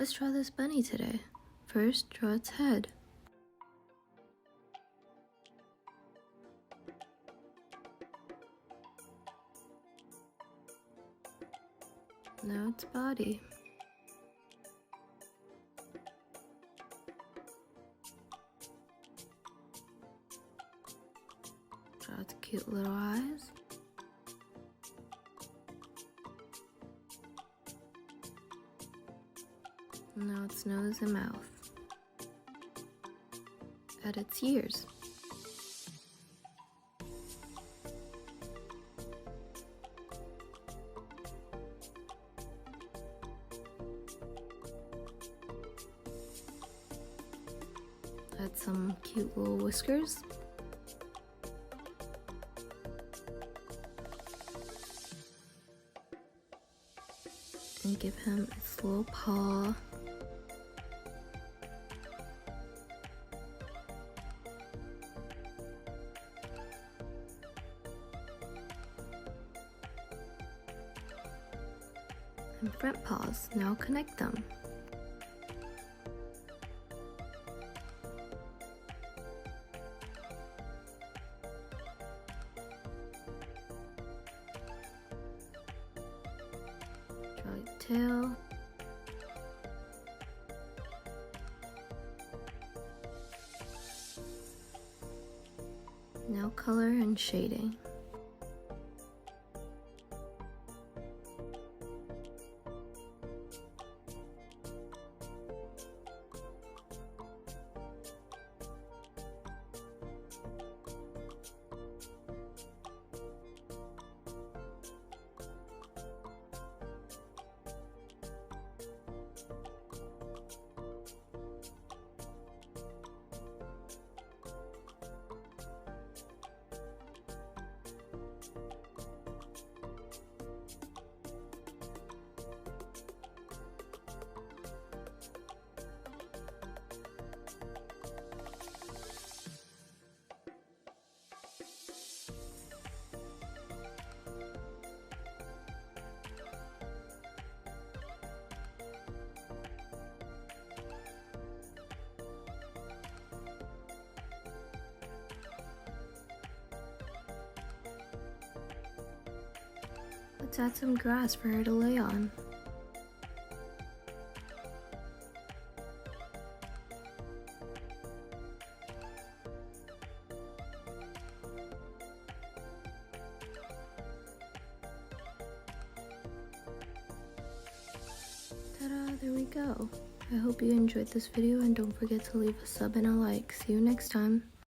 Let's draw this bunny today. First, draw its head. Now its body. Draw its cute little eyes. Now its nose and mouth. Add its ears. Add some cute little whiskers. And give him its little paw. And front paws. Now connect them. Draw your tail. Now color and shading. Let's add some grass for her to lay on. Ta-da, there we go. I hope you enjoyed this video and don't forget to leave a sub and a like. See you next time.